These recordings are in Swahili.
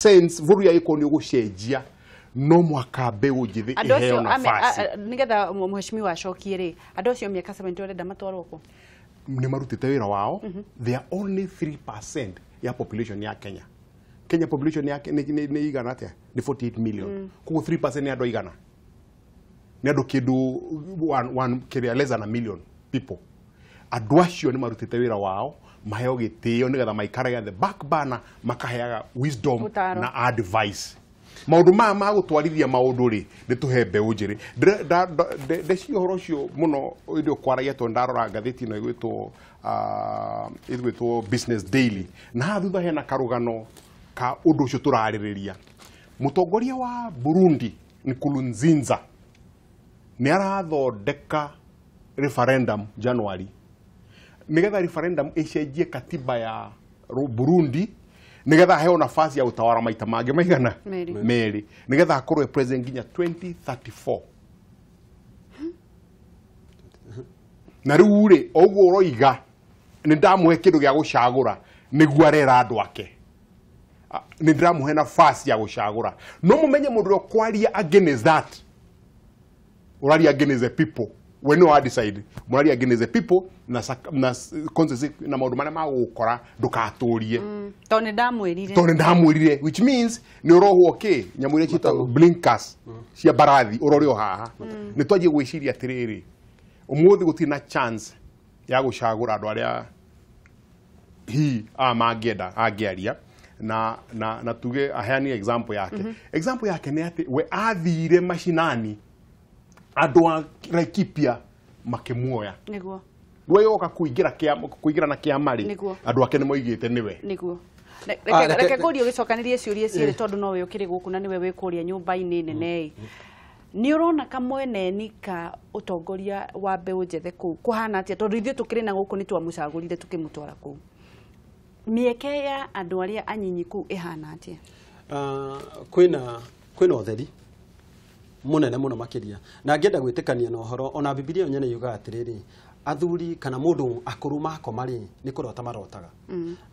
sense vuru ya iko ni gucenjia no mwaka mbeu njithi iheo nafasi nigetha mheshimiwa acokie ri andu acio miaka 70 urenda matwarwo ku ni marutite wira wao. They are only 3% ya population ya Kenya. Kenya population ya ni igana atia ni 48 million. Kuko 3% ni andu igana ni andu kindu one kiria less than a million people. Andu acio ni marutite wira wao maheo gitio nigetha maikaraga the back burner makaheaga wisdom na advice. Maundu ma gutwarithia maundu ri nituhe mbeu njiri ndecio horo cio muno ndio kwaragia to ndarora ngatheti no igwitwo Business Daily na thutha hena karugano ka undu ucio turaririria. Mutongoria wa Burundi Nkurunziza ni arathondeka referendum January nigetha referendum icenjie katiba ya Burundi nigetha heo nafasi ya utawala maita mage maigana meri nigetha akorwe president nginya 2034 na riu ri oguo roiga ni ndamuhe kindu gya gucagura niguo arera andu ake ni ndamuhe nafasi ya gucagura no mumenye mundu ro kwaria against that uraria against the people when you decide muraria against the people na consequences na maundu maria magukora ndukaturie tone ndamwirire which means ni urohwo okay nyamuire chita blinkers cia barathi urorio haha ni twaje gwiciria atiriri umuthi gutina chance ya gucagura andu aria hi mangenda angiaria na tuge aheani example yake ni ati we athire mashinani andu a Laikipia makimuoya niguo we yoka kuigira na kiamari andu ake ni moigite niwe niguo reke kurio gicokanirie ciurie ciire tondu no we ukiri guku na niwe wikuria nyumba-ini nene ni urona kamwene nika utongoria wa mbeu njethe ku kuhana atia tondu ithuĩ tukiri na guku ni twamucagurire tukimutwara ku mieke ya andu aria anyinyi ku ihana atia kwina utheri munene muno makiria na ngenda gwitikania na uhoro ona Biblia nyene yuga atiriri athuri kana mundu akuru makomari ni kurota marotaga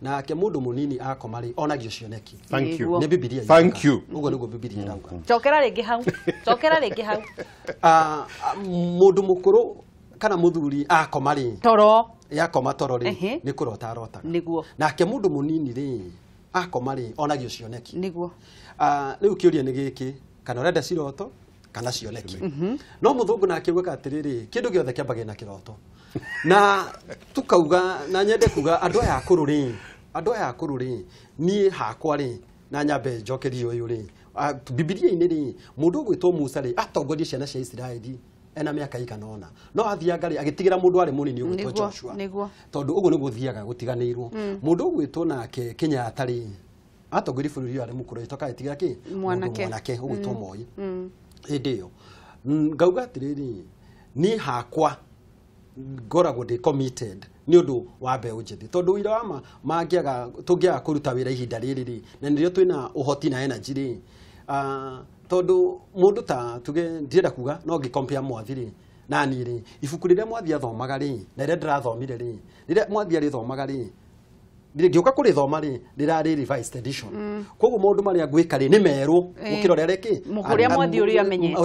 na ke mundu munini akomari onagio cioneki. Thank you. Ni Biblia. Thank you. Ugo niguo Biblia irauga. Chokera ringi hau mundu mukuru kana muthuri akomari toro yakoma toro ri ni kurota arotaga niguo na ke mundu munini ri akomari onagio cioneki niguo riu kiuria ni giki kana urenda ciroto kana cioneki no muthungu na akiuga atiriri kindu giothe kiambage na kiroto na tukauga na nyende kuga andu aya akuru ri ni hakwa ri na nyambe njokerio uyu ri Biblia-ini ri mundu gwitwo Musa ri atongoria ciana cia Israeli ena miaka ikanona no athiaga ri agitigira mundu ari munini ugwitwo Joshua tondu uguo niguo thiaga gutiganirwo mundu gwitwo nake Kenyatta ri atongoria bururi ari mukuru itoka itigira ki mwanake ugwitwo Moi ndio ngauga atiriri ni hakwa ngoragwo ndi committed ni undu wa mbeu njithi tondu wira wa mangiaga tungiaga kuruta wira ihinda riri ri na nirio twina uhoti na energy ri tondu mundu ta tuge ndirenda kuga no ngi compare mwathi ri nani ri ibuku riria mwathi athomaga ri na riria ndirathomire ri riria mwathi ari thomaga ri ngioka kuri thoma ri ndirari revised edition koguo maundu maria ngwika ri ni meru gukira reki mukuria mwathi uri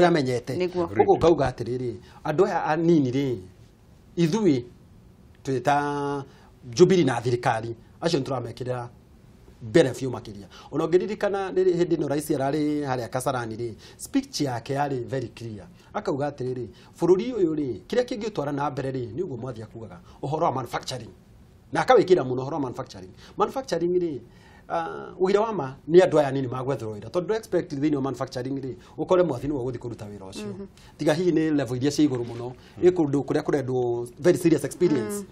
amenyete koguo ngauga atiriri andu aya anini ri ithui twita Jubilee na thirikari acio nturamekirira mbere fiu makiria ona ngiririkana hindi no rais arari haria Kasarani ri speech yake yari very clear akauga atiriri bururi uyu ri kiria kingitwara na mbere ri ni uguo mwathi akugaga uhoro wa manufacturing na akawikira muno horo manufacturing ri wira wama ni andu aya nini magwethero wira tondu expect thini wa manufacturing ri ukore mwathi ni guthi kuruta wira ucio tiga hihi ni level iria cia iguru muno ikundu kuria kurendwo very serious experience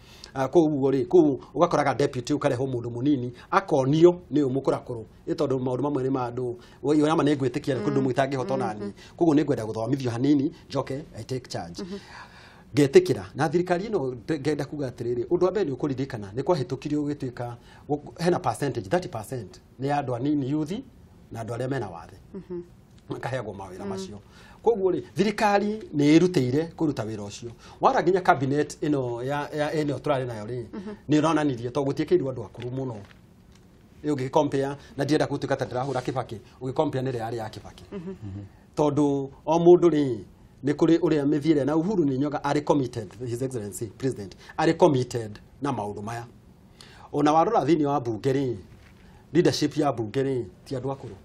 ko uguo ri ku ugakoraga deputy ukareho mundu munini akonio ni umukurakuru itondu maundu mamwe ni mandu wira wama ni gwitikia kundu mwitangi hotonani koguo ni gwenda guthomithio hanini njoke I take charge getikira na thirikari ino ngenda kuga atiriri undu wa mbere ni ukuririkana ni kwahitukirio gwituika hena percentage 30% ni andu anini youth na andu aria mena wathe makaheagwo mawira macio koguo ri thirikari ni irutire kuruta wira ucio wara nginya cabinet ino ya eno turari nayo ri ni ronanirie to gutiekeirwo andu akuru muno ugi compare na ndienda gutuika ta ndirahura Kibaki ugi compare nire ari ya Kibaki tondu o mundu ri ni kuri uria mithiire na Uhuru ni nyoga ari committed, his excellency president ari committed na maundu maya ona warora thini wa bunge ri leadership ya bunge ri ti andu akuru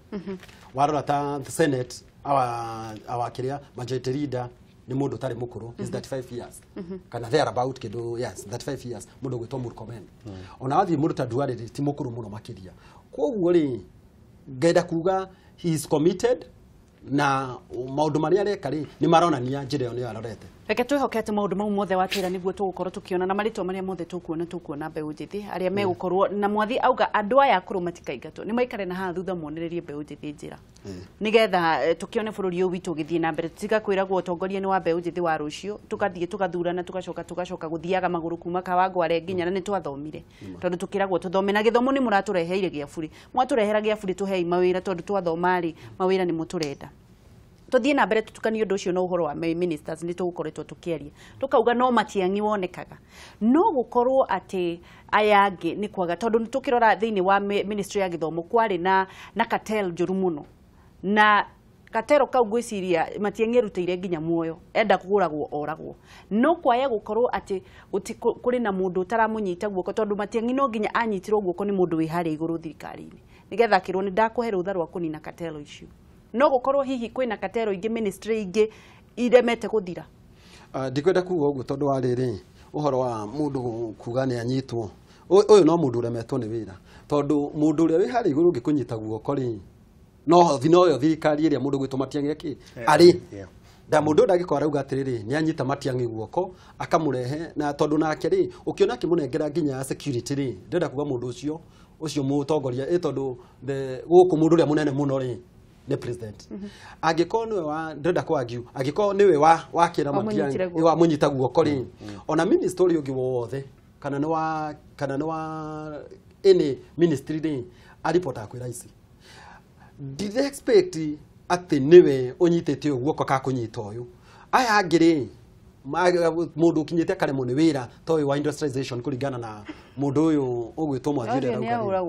warora ta senate awa kiria majority leader ni mundu tari mukuru is 35 years kana there about kido yes 35 years mundu gwitwa Kameme ona wathi mundu ta Duale ti mukuru muno makiria koguo ri ngenda kuga he is committed na maundu maria areka ri ni maronania njira yo ni arorete reke twihokete maundu mau mothe watira niguo tugukorwo tukiona na maritwa maria mothe tukuona mbeu njithi aria megukorwo na mwathi auga andu aya akuru matikaingatwo ni maikare na ha thutha monererie mbeu njithi njira nigetha tukione bururi uyu witu githie na mbere tiga kwiragwo utongoria ni wa mbeu njithi wa rucio tukathie tugathurana tugacoka guthiaga maguru kuma Kawangware nginya na ni twathomire tondu tukiragwo tuthome na githomo ni muratureheire giaburi mwaturehera giaburi tuhei mawira tondu twathoma ri mawira ni muturenda tuthie na mbere tutukanie undu ucio na uhoro wa ministers ni tugukoretwo tukiaria tukauga no matiangi wonekaga no gukorwo ati ayangi ni kwaga tondu ni tukirora thiini wa ministry ya githomo kwari na cartel njuru muno na katero kau gwiciria matiangi ruteire nginya muoyo enda kuguragwo oragwo no kwaya gukorwo ati kuri na mundu utaramunyita guoko tondu matiangi no nginya anyitirwo guoko ni mundu wi hari iguru thirikari-ini nigetha kirwo ni ndakuhe rutha rwa kunina katelo icio no gukorwo hihi kwina katero ingi ministry ingi iremete guthira ndikwenda kuga uguo tondu wa riri uhoro wa mundu kuga ni anyitwo uyu no mundu uremetwo ni wira tondu mundu uria wi hari iguru ngikunyita guoko ri no thino yo thirikari iria mundu gwitwo Matiang'i aki ari da mundu ndagikora rauga atiriri ni anyita Matiang'i guoko akamurehe na tondu nake ri ukiona kimunengera nginya security ri ndenda kuga mundu ucio mutongoria tondu guku mundu uria munene muno ri ni president agiko niwe wa ndenda kwagiu agiko niwe wa kira Matiang'i wa munyita guoko ri ona ministry ungi wothe kana ni wa any ministry ri aripota kwira ici did they expect ati niwe unyitete guoko ka kunyita uyu aya angiri mundu kinyite kare mu ni wira toy wa industrialization kuringana na mundu uyu ugwitwo mwathire rauga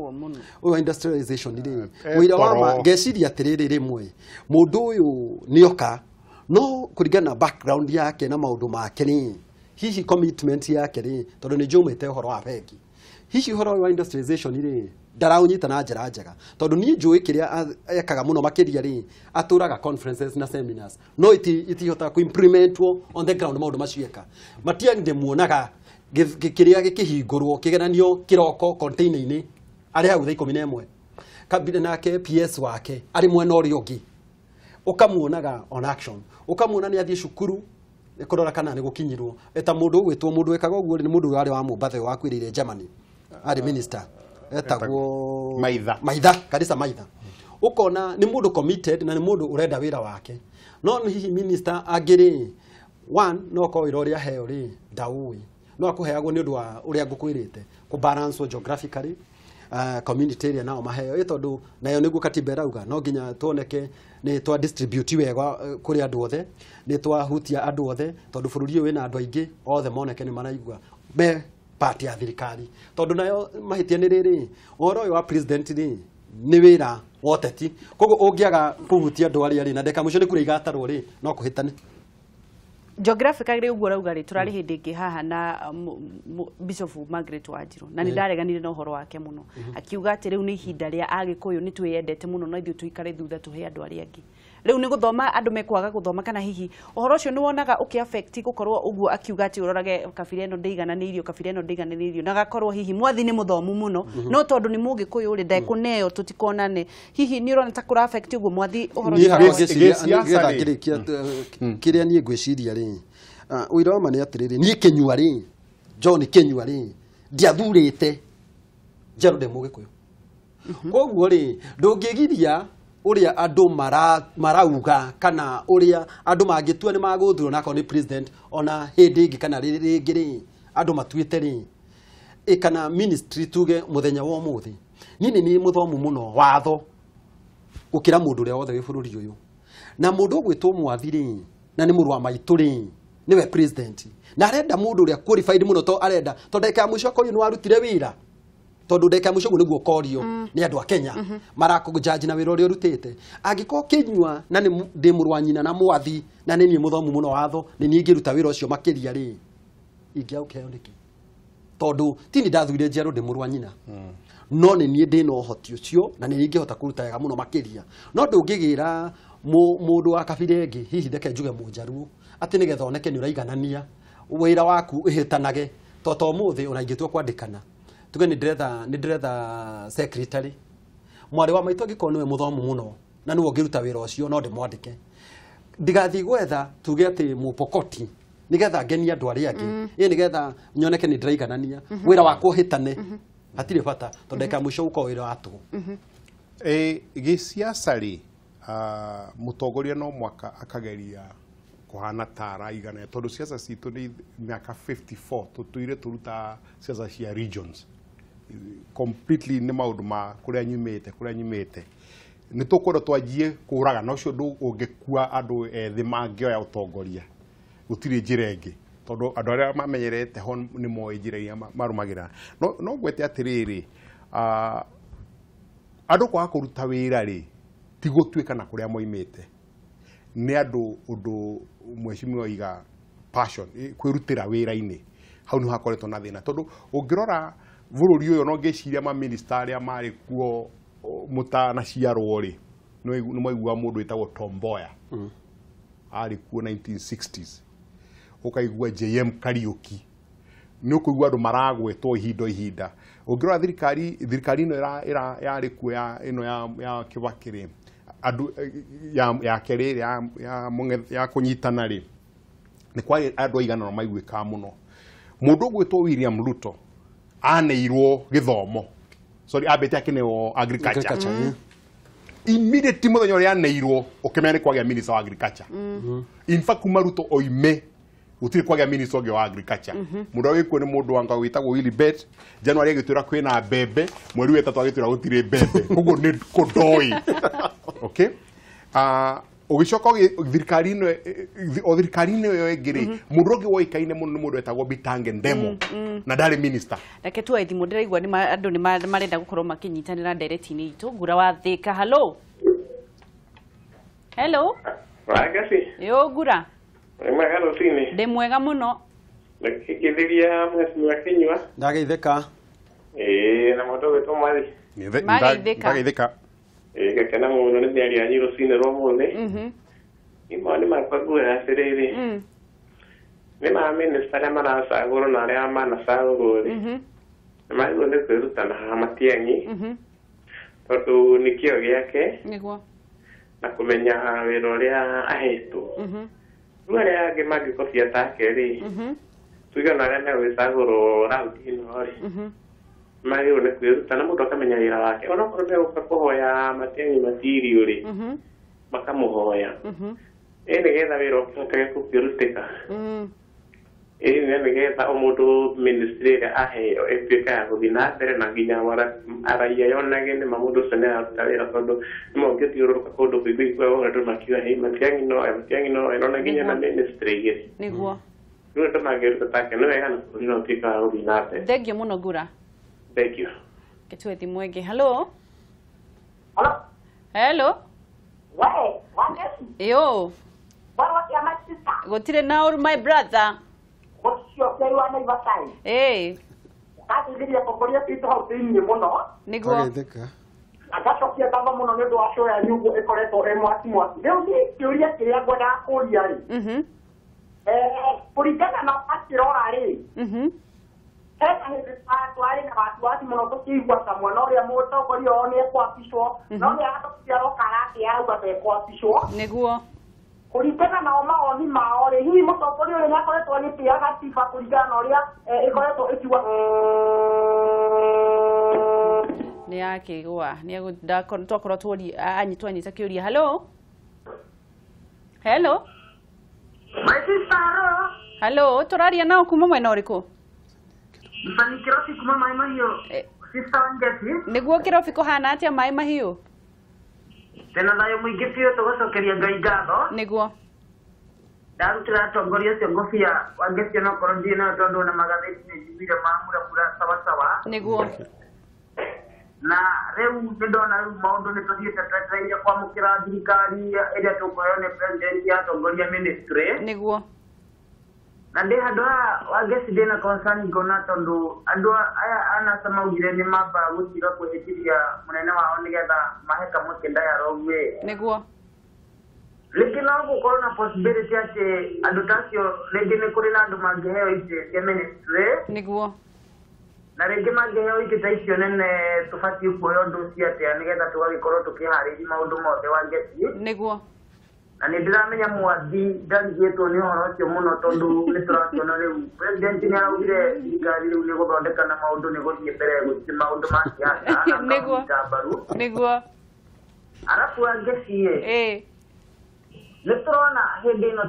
uyu industrialization ri wira wa ngeciria atiriri rimwe mundu uyu nioka no kuringana na background yake na maundu make ni hihi commitment yake ri tondu ni jumite horo wa bengi hihi horo wa industrialization ri daraunyita na njira njega tondu ni njui kiria ekaga muno makiria ri aturaga conferences na seminars no itihota ku implementwo on the ground maundu macieka Matiang'i muonaga kiria gikihingurwo kigeranio kiroko container-ini ari hau 11 kabine nake PS wake ari mwena uri ungi ukamuonaga on action ukamuona ni athie cukuru kurora kana ni gukinyirwo eta mundu gwitwo mundu wekaga uguo ni mundu wari wa Mumbathe wakwirire Germany ari minister etagwo maitha kanisa maitha ukona ni mundu committed na ni mundu urenda wira wake no hihi minister agiri one no ko wira uria heo ri ndaui no akuheagwo ni undu wa uria ngukwirite ku balance geographically community area nao maheo tondu nayo niguo katiba irauga no nginya tuoneke ni twa distribute wega kuri andu othe ni twa hutia andu othe tondu bururi uyu wina andu aingi othe moneke ni maraigua be party ya thirikari tondu nayo mahitia ni riri uhoro uyu wa president ri ni wira woteti koguo ungiaga kuhutia andu aria ri na ndeka mucio ni kuri igatarwo ri no kuhitane geographically uguo rauga ri turari hindi ingi haha na Bishop Margaret Wanjiru na ni ndareganire na uhoro wake muno akiuga ati riu ni ihinda ria agikuyu ni twiyendete muno na ithu tuikare thutha tuhe andu aria angi riu ni guthoma andu mekwaga guthoma kana hihi uhoro ucio ni wonaga uki affect gukorwo uguo akiuga ati urorage kabira ino ndeigananirio kabira ino ndeigananirio na gakorwo hihi mwathi ni muthomu muno no tondu ni mugikuyu uri ndekuneo tutikonane hihi ni urona ta kura affect uguo mwathi uhoro kiria ni ngwiciria ri wira wa mani atiriri ni kinyua ri John kinyua ri ndiathurite njaru de mugikuyu koguo ri ndungigiria uria andu marauga kana uria andu mangitua ni maguthurwo nako ni president ona hindi ingi kana ringi ri andu matuite ri kana ministry tuge muthenya wa muthi nini ni muthomu muno watho ukira mundu uria wothe wi bururi uyu na mundu gwitwo mwathi ri na ni murwa maitu ri niwe president na arenda mundu uria qualified muno to arenda to ndeka mwisho ko ni warutire wira tondu ndeka muco gu niguo korio ni andu a Kenya marakujaji na wira uria urutite angiko kinyua na ni ndi murwanyina na mwathi na ni muthomu muno watho ni ni ngiruta wira ucio makiria ri ingiaukeo niki tondu tini ndathurire njeru ndi murwanyina no ni ni ndi no hoti ucio na ni ngihota kuruta wega muno makiria no ndungigira mundu wa kabira ingi hihi ndeke njuge munjaru ati nigetha oneke ni uraiganania wira waku ihitanage toto muthi unaingitwa kwandikana tuge ni ndiretha secretary mwari wa maito giko niwe muthomu muno na niwe ngiruta wira ucio no ndimwandike ndigathi gwetha tuge ati mupokoti nigetha ngeni andu aria angi nigetha nyoneke ni ndiraiganania wira wakwa uhitane atire bata tondeka mwisho uko wira watu gisiasa ri mutongoria no mwaka akageria kuhana tara igana tondu siasa citu ni miaka 54 tutuire turuta siasa cia regions completely ni maundu ma kuria nyumite ni tukwenda twanjie kuraga na ucio ndu ungikua andu ethi mangioya utongoria gutire njira ingi tondu andu aria mamenyerete ho ni moe njira iria marumagira no gwete atiriri andu kwa kuruta wira ri ti gutuika na kuria moimite ni andu undu mweshimiwa iga passion kwirutira wira-ini hau ni hakoretwo na thina tondu ungirora bururi uyu no ngeciria ma minister aria mari kuo mutana ciarwo ri ni mwaigua mundu witagwo Tomboya ari kuo 1960s ukaigua JM Kariuki ni ukuigua andu maragwetwo ihinda ungirora thirikari ino yari kuo ino ya Kibakiri andu ya kerere ya kunyitana ri ni kwa andu aigana no maiguika muno mundu gwitwo William Ruto aneirwo githomo sorry abete akineo agriculture immediately muthenyo ria aneirwo ukimenya kwagya minister wa agriculture in fact kuma Ruto oime utire kwagya minister wa agriculture mundu wikuo ni mundu wanga witagwo Willibet January agitwira kwina mbembe mweri wetatu agitwira gutire mbembe koguo ni kudoi okay ugicoka thirikari ino yo ingiri mundu ungi woikaine muno ni mundu etagwo Bitange Ndemo na ndari minister reke tu aithimu ndiraigua ni andu ni marenda gukorwo makinyitanira ndereti-ini itu ngura wa Thika hello Wagasi yo ngura magalo tini ndi mwega muno nikithiria mwesiwa kinywa ndageitheka na moto wetu mali ndageitheka gakena muno ni ndiari anyiro cine ro muthi imani makagura atiriri ni ma minister ya maracagũrwo na aria manacagũrwo ri nĩmagĩrĩirwo nĩ kwĩrutana matiang'i tondũ nĩ kĩo gĩake nĩguo na kũmenya wĩra ũrĩa ahetwo rĩu arĩa angĩ mangĩkobia take rĩ tuge ona arĩa megwĩcagũrwo raundi ĩno rĩ magĩrĩirwo nĩ kwĩruta na mũndũ akamenya wĩra wake onakorwo megũka kũhoya matiang'i matirio rĩ makamũhoya nĩgetha wĩra ũkĩhoteke gũkĩrutĩka nĩgetha o mũndũ ministry ĩrĩa aheo ĩtuĩka ya gũthiĩ na mbere na nginya araia yonage nĩma mũndũ ũcio nĩararuta wĩra tondũ nĩma ũngĩthiũrũrũka kũndũ kũiguiguaga andũ makiuga hĩ matiang'i no ĩno na nginya na ministry igĩrĩ nĩguo rĩu andũ mangĩruta take nĩ wega na bũrũri no ũtuĩka wa gũthiĩ na mbere thengio mũno ngura thengio ketue thimũ ĩngĩ hello yo gutire na uru my brother niguo agacokia ngatho muno nĩ ũndũ wa show ya nyũngũ ĩkoretwo mwaki rĩu nĩ kĩũria kĩrĩa ngwendaga kũria rĩ kũringana na akĩrora rĩ hena hĩndĩ twarĩ na wasiwasi mũno tũkĩigua ta mwana ũrĩa mũtongoria wao nĩ ekwapishwo no nĩ aratũkia roka yake auga ndekwapishwo nĩguo kũringana nao mawoni mao rĩ hihi mũtongoria ũyũ nĩ akoretwo agĩtĩa gatiba kũringana na ũrĩa ĩkoretwo ĩkiuga nĩ yakĩgũa twakorwo anyita kĩũria hello tũraria nao kuma mwena ũrĩkũ kuma Maĩ Mahiũ sister Njithi nĩguo kĩrobi kũhana atĩa Maĩ Mahiũ tena thayũ mũingĩ biũ tũgũcokeria Ngai ngatho nĩguo ndarutĩra atongoria acio ngũbia wangĩcio no korwo ndirĩ nayo tondũ ona magathĩti nĩ njiguire mamũramũra sawasawa nĩguo na rĩu ndona rĩu maũndũ nĩ tũthiĩte twetereire kwamũkĩra thirikari ĩrĩa tũkũheo nĩ president ya Utongoria ministry nĩguo na ndĩ handũ haha wangeci ndĩna concern ngona tondũ andũ aya anasa maugire nĩ mamba gũtiga kwĩhĩtithia mũnene wao nĩgetha mahe kamũtĩ dialogue nĩguo rĩngĩ no gũkorwo na possibility atĩ andũ tacio rĩngĩ nĩ kũrĩ na andũ mangĩheo itĩ cia ministry nĩguo na rĩngĩ mangĩheo itĩ ta icio nene tũbatiĩ kuoya ũndũ ũcio atĩa nĩgetha tũgagĩkorwo tũkĩharĩria maũndũ mothe wangeci nĩguo na nĩ ndĩramenya mwathi ndarigĩtwo nĩ ũhoro ũcio mũno tondũ nĩ tũrakĩona rĩu president nĩ araugire thirikari rĩu nĩ gũthondeka na maũndũ nĩ gũthiĩ mbere gũtirĩ maũndũ ma siasa nĩguo arabu wangeci nĩ tũrona hĩndĩ ĩno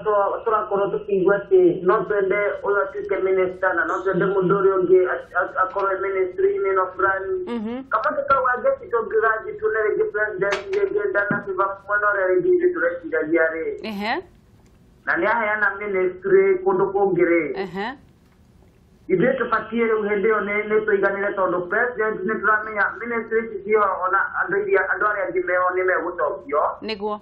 tũrakorwo tũkĩigua atĩ no twende ũyũ atuĩke minister na no twende mũndũ ũrĩa ũngĩ akorwo ministry-inĩ ĩno fulani kamũtĩ kau wangeci tũngĩgathiĩ tuone rĩngĩ president rĩngĩ ndanakiuga mwena ũrĩa rĩngĩ ithuĩ tũreciragia rĩ na nĩ aheana ministry kũndũ kũngĩ rĩ ithuĩ tũbatiĩ rĩu hĩndĩ ĩyo nĩ tũiganĩre tondũ president nĩ tũramenya ministry ici ciĩho na andũ arĩa angĩ meho nĩ megũcokio nĩguo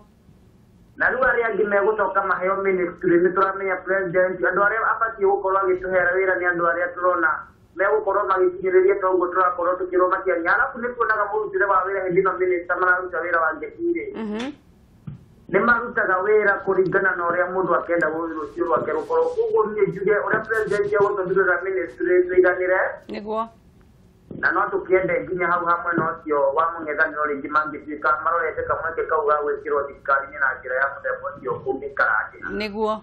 na rĩu arĩa angĩ megũcoka maheo ministry nĩ tũramenya president andũ arĩa abatiĩ gũkorwo agĩtũhera wĩra nĩ andũ arĩa tũrona megũkorwo magĩkinyĩrĩria ta ũguo tũrakorwo tũkĩrũmakiania arabu nĩ tuonaga mũrutĩre wa wĩra hĩndĩ ĩno minister mararuta wĩra wa ngecirĩ nĩ marutaga wĩra kũringana na ũrĩa mũndũ akenda rũciũ rwake rũkorwo koguo niĩ njuge ũrĩa president egũtũthurĩra ministry tũiganĩre nĩguo na no tũkĩende nginya hau hamwe na ũcio wa mũng'ethanĩro rĩngĩ mangĩtuĩka marorete kamweke kau ga gwĩkĩrwo thirikari-inĩ na njĩra ya mũthemba ũcio kũngĩikara atĩa nĩguo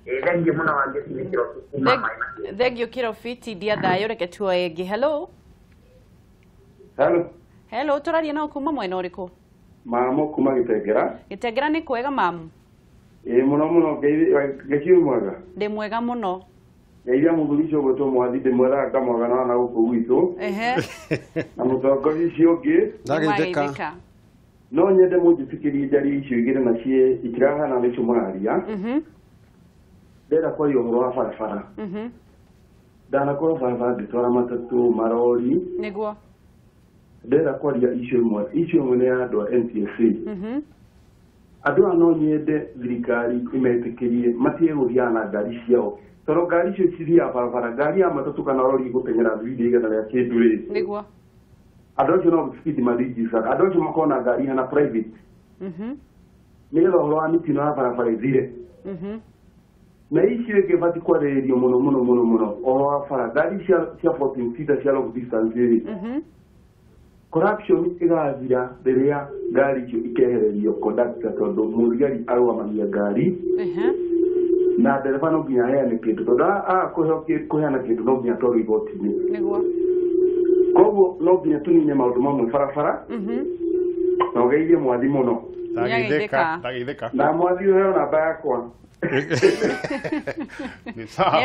thengiũ mũno wangeci nĩ kĩrobu kuma maĩ thengiũ kĩrobiti ndia thayũ reke tuoye ĩngĩ hello tũraria nao kuma mwena ũrĩkũ Mamu kuma Gĩtengera nĩ kwega mamu mũno mũno ngeciu mwega ndĩ mwega mũno Ngeithia mũthuri ũcio gwĩtwo Mwathi ndĩmwethaga ngamwagana na gũkũ gwitũ na mũtongoria ũcio ũngĩ ndagĩtheka no nyende mũnjĩtĩkĩrie njari icio igĩrĩ nacio itirahana nĩcio mũraria ndĩrenda kwaria ũhoro wa barabara ndanakorwo barabara ngĩtwara matatũ marori nĩguo ndĩrenda kwaria icio imwe nĩ ya andũ a NTSA andũ aya no nyende thirikari ĩmetĩkĩrie matige gũthiaga na ngari ciao tondũ ngari icio cithiaga barabara ngari ya matatũ kana rori gũteng'era thibindi igana rĩa kĩndũ rĩ nĩguo andũ acio no speed maregister andũ acio makorwo na ngari hana private nĩgetha ũhoro wa mĩtino ya barabara ĩthire na icio ĩngĩ bati kwarĩrĩrio mũno ũhoro wa bara ngari cia 14 seater cia long distance rĩ corruption ĩgathira rĩrĩa ngari icio ikehererio conductor tondũ mũthigari arũgamagia ngari na ndereba no nginya aheane kĩndũ tondũ kũheana kĩndũ no nginya twarwo igoti-inĩ koguo no nginya tũnine maũndũ mamwe barabara na ũgeithie Mwathi mũno ndagĩtheka na Mwathi ũheo namba yakwa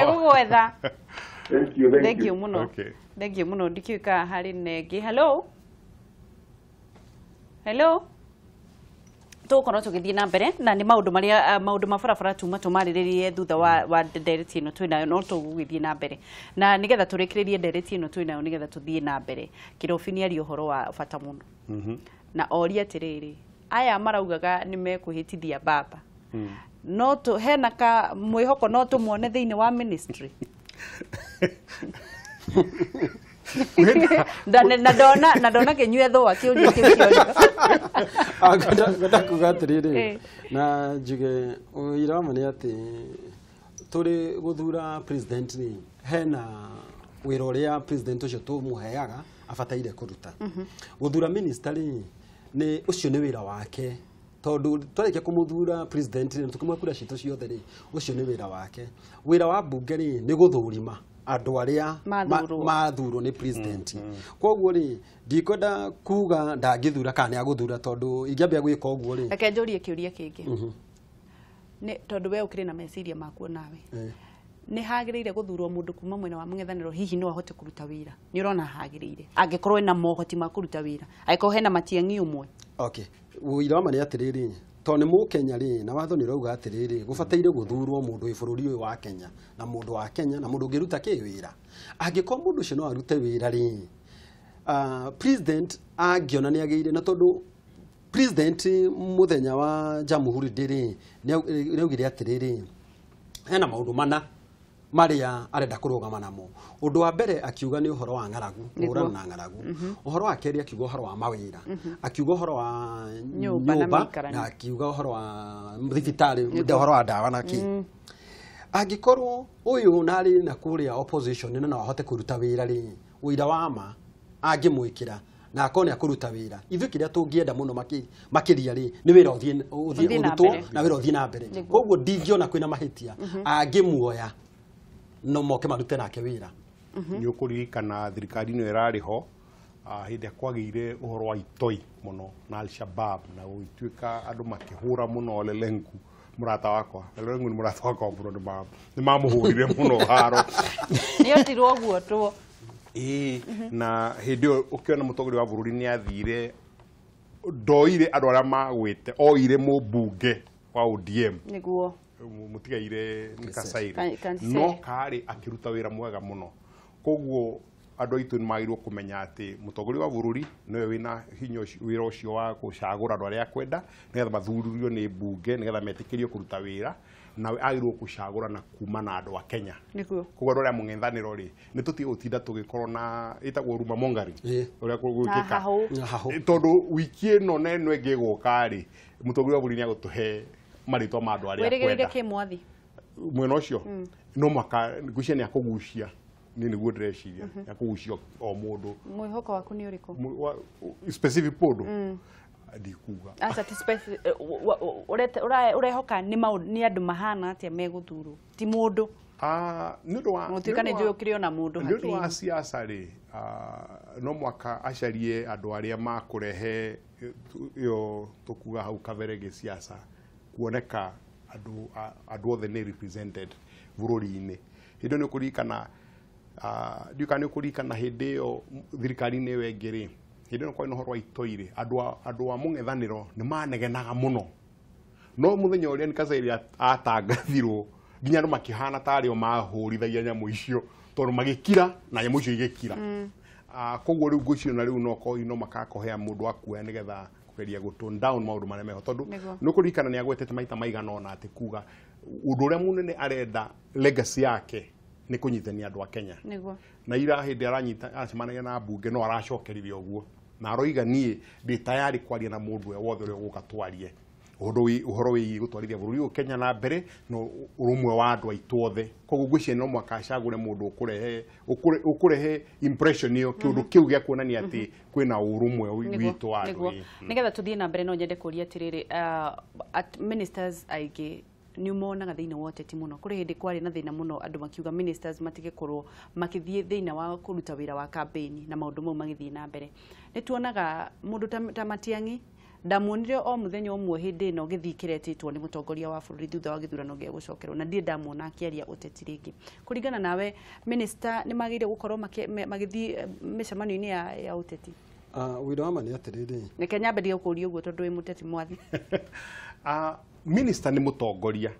egũgwetha thengiũ mũno ndikiuka harĩ nengĩ hello tũgũkorwo tũgĩthiĩ na mbere na nĩ maũndũ ma barabara tũmarĩrĩrie thutha wa ndereti ĩno twĩnayo no tũgũgĩthiĩ na mbere na nĩgetha tũrĩkĩrĩrie ndereti ĩno twĩnayo nĩgetha tũthiĩ na mbere kĩrobi nĩ aria ũhoro wa bata mũno na oria atĩrĩrĩ aya maraugaga nĩ mekwĩhĩtithia baba no hena ka mwĩhoko no tũmuone thĩinĩ wa ministry na ndona kĩnyue thũa kĩũria ngenda kuga atĩrĩrĩ na njuge ũira wa ma nĩ atĩ tũrĩ gũthura president rĩ hena wĩra ũrĩa president ũcio tũmũheaga abataire kũruta gũthura minister rĩ nĩ ũcio nĩ wĩra wake tondũ twarĩkia kũmũthura president rĩ tũkĩmwe kura citũ ciothe rĩ ũcio nĩ wĩra wake wĩra wa mbunge rĩ nĩ gũthũrima andũ arĩa mathurwo nĩ president koguo rĩ ndikwenda kuga ndangĩthura kana nĩ agũthura tondũ ingĩambia gwĩka ũguo rĩ reke njũrie kĩũria kĩngĩ nĩ tondũ we ũkĩrĩ na meciria makuo nawe nĩ hagĩrĩire gũthurwo mũndũ kuma mwena wa mũng'ethanĩro hihi no ahote kũruta wĩra nĩ ũrona hagĩrĩire angĩkorwo ena mohoti ma kũruta wĩra angĩkorwo hena matiang'i ũmwe ũira wa ma nĩ atĩrĩrĩ tondũ nĩ mũkenya rĩ na watho nĩ ũrauga atĩrĩrĩ gũbataire gũthurwo mũndũ wĩ bũrũri ũyũ wa Kenya na mũndũ wa Kenya na mũndũ ũngĩruta kĩ wĩra angĩkorwo mũndũ ũcio no arute wĩra rĩ president angiona ni ageire na tondu president muthenya wa Jamhuri Day ni augire atiriri hena maundu mana maria arenda kurugama namo. Undu wa mbere akiuga ni uhoro wa ng'aragu, urana na ng'aragu. Uhoro wa keri akiuga uhoro wa mawira, akiuga uhoro wa nyumba na akiuga uhoro wa thibitari, uhoro wa dawa na ki. Angikorwo uyu nari na kuria opposition ni no ahote kuruta wira ri wira wa ma angimwikira na akone akuruta wira ithu kiria tungienda muno makiria ri ni wira uthie urutwo na wira uthie na mbere. Koguo ndingiona kwina mahitia angimuoya no moke marute nake wira. Ni ukuririkana thirikari no irari ho hindi kwagire uhoro wa itoi muno na Al-Shabaab na guituika andu makihura muno lelengu murata wakwa lelengu ni murata wakwa bro ni mamuhurire muno haro ni otirwo guotwo na hindi ukiona mutongoria wa bururi ni athire ndoire andu aria magwite oire mubunge wa ODM niguo mutigaire Nkasaire no kari akiruta wira mwega muno. Koguo andu aitu ni magirwo kumenya ati mutongoria wa bururi niwe wina hinyo wira ucio wa gucagura andu aria kwenda nigetha mathururio ni bunge nigetha metikirio kuruta wira nawe agirwo gucagura na kuma na andu a Kenya niguo. Koguo andu aria mung'ethaniro ri ni tuti utinda tugikorwo na itagwo ruma mongari uria kugwikika tondu wiki ino neno ingiguka ri mutongoria wa bururi ni agutuhe maritwa ma andu aria kwenda weregereire kimwathi mwena ucio no maka ngucia ni akugucia ni niguo ndreciria ya kugucio o mundu mwihoko waku ni uriku specific podo ndikuga asa ti specific urehoka ni andu mahana atia meguthuru ti mundu nundu wa mutikane njuyo kirio na mundu hakiri nundu wa siasa ri no mwaka acarie andu aria makurehe yo tukuga hau kaverege siasa kuoneka andu othe ni represented bururi-ini. Hindi ni kurikana ndiukani kurikana hindi yo thirikari ni wengiri hindi no kwina horo itoire andu a mung'ethaniro ni manegenaga muno no muthenya uria Nkasaire atangathirwo nginya andu makihana tario mahurithagia nyamu icio tondu magikira na nyamu icio igikira koguo riu ngucio na riu no makakohea mundu akuoya nigetha kugeria gutone down maundu maria meho tondu no kurikana ni agwetete maita maigana ona ati kuga undu uria munene arenda legacy yake ni kunyitania andu a Kenya niguo na ira hindi aranyita acemanagia na bunge no aracokerithia uguo na aroiga nie ndi tayari kwaria na mundu wothe uria uguka twarie uhoro wi gutwarithia bururi u Kenya na mbere no urumwe wa andu aitu othe. Koguo ngwicia no mwaka acagure mundu ukurehe impression iyo kiundu kiu gia kuonania ati kwina urumwe witu wa andu nigetha tuthie na mbere no nyende kuria atiriri ministers aige ni monaga thina wote ti muno kuri hindi kwari na thina muno andu makiuga ministers matige korwo makithie thina wa kuruta wira wa campaign na maundu mau magithie na mbere. Ni tuonaga mundu ta Matiang'i ndamuonire o muthenya umwe hindi no githikĩretĩtwo ni mutongoria wa bururi thutha wa githurano gia gucokerwo na ndie ndamuona akiaria uteti ringi. Kuringana nawe minister ni magire gukorwo magithie micemanio-ini ya uteti wira wa mani atiriri ni Kenya mbere ukuria uguo tondu wi muteti mwathi minister ni mutongoria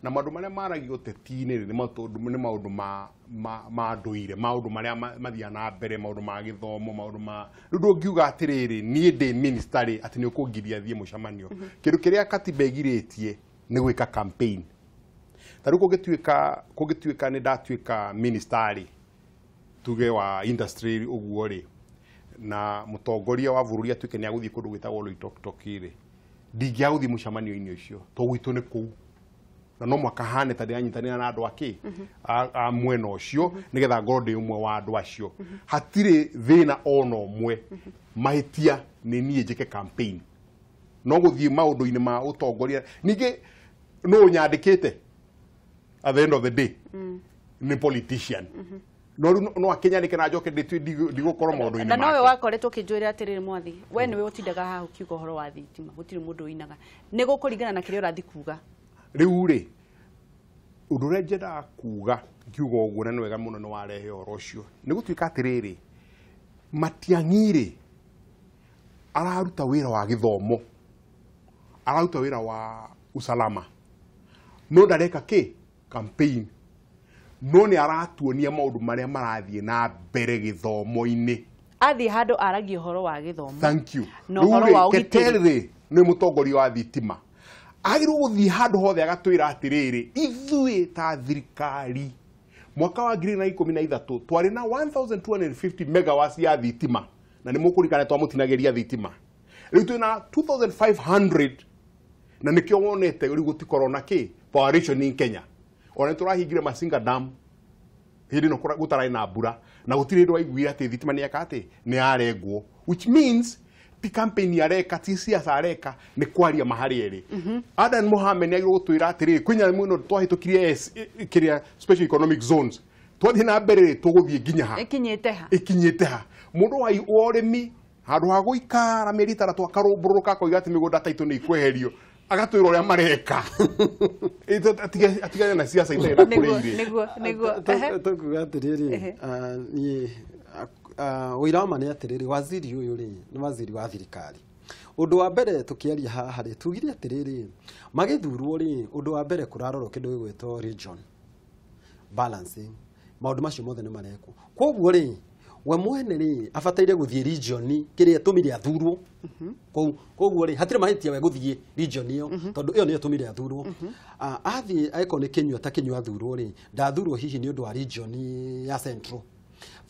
na maundu maria maragi uteti-ini ni maundu ma nduire maundu maria mathia na mbere maundu ma githomo maundu ma ndu ngiuga atiriri nie ndi minister ri ati ni ukungiria thie mucemanio kindu kiria katiba igiritie ni gwika campaign taru kugituika ni ndatuika minister ri tuge wa industry uguo ri na mutongoria wa bururi atuike ni aguthie kundu gwitagwo Loitoktok-ri ndingiaguthie mucemanio-ini ucio to gwitu ni kuu na no makahane ta nyanyitanira na andu aki a mwena ucio nigetha ngorwo ndi umwe wa andu acio hatire thina ona umwe mahitia ni nie njike campaign no guthie maundu-ini ma utongoria ningi no nyandikite at the end of the day ni politician no akenya ni kana njoke ndigukoro maundu-ini na nowe wakoretwo kinjwira atiriri mwathi we niwe utindaga haha ukiuga uhoro wa thitima gutiri mundu uinaga ni gukuringana na kiria urathi kuga riu ri undu uria njenda kuga ngiuga uguo na ni wega muno ni warehe uhoro ucio ni gutuika atiriri Matiang'i araruta wira wa githomo araruta wira wa usalama no ndareka ki campaign no ni aratuonia maundu maria marathie na mbere githomo-ini athi handu aragia horo wa githomo thank you no horo wa ugitiri Keterĩ nĩ mũtongoria wa thitima agirwo guthii handu hothe agatwira atiriri ithuĩ ta thirikari mwaka wa 2013 twarĩ na 1250 megawatts ya thitima na nĩ mũkũrikana twamũtinageria thitima rĩu twĩ na 2500 na nĩkĩo wonete rĩu gũtikorwo na kĩ power ration in Kenya ona tũrahingire Masinga Dam hindi no gũtarĩ na mbura na gũtirĩ ndũ aiguire atĩ thitima nĩ yakate nĩ yarengwo which means ti campaign yareka ti siasa areka nĩ kwaria mahari erĩ Adan Mohamed nĩ agirwo gũtwĩra atĩrĩ kwinya mũno twahĩtũkirie kĩrĩa special economic zones twathi na mbere tũgũthiĩ nginya ha ikinyĩte ha mũndũ wa ũrĩmi handũ ha gũikara mĩeri 3 akarũmbũrũka akoiga atĩ mĩgũnda taitũ nĩ ikweherio agatwĩra ũrĩa mareka atigane na siasa itarĩ na kũrĩire nĩguo tukuga atĩrĩrĩ niĩ wĩra wa ma nĩ atĩrĩrĩ waziri ũyũ rĩ nĩ waziri wa thirikari ũndũ wa mbere tũkĩaria haha rĩ tugire atĩrĩrĩ magĩthurwo rĩ ũndũ wa mbere kũrarorwo kĩndũ gĩgwĩtwo region balancing maũndũ macio mothe nĩ marekwo koguo rĩ we mwene rĩ abataire gũthiĩ region kĩrĩa tũmire athurwo koguo rĩ hatirĩ mahĩtia we gũthiĩ region ĩyo tondũ ĩyo nĩyo tũmire athurwo athiĩ aĩkorwo nĩ Kĩnyua ta Kĩnyua athurwo rĩ ndathurwo hihi nĩ ũndũ wa region ya central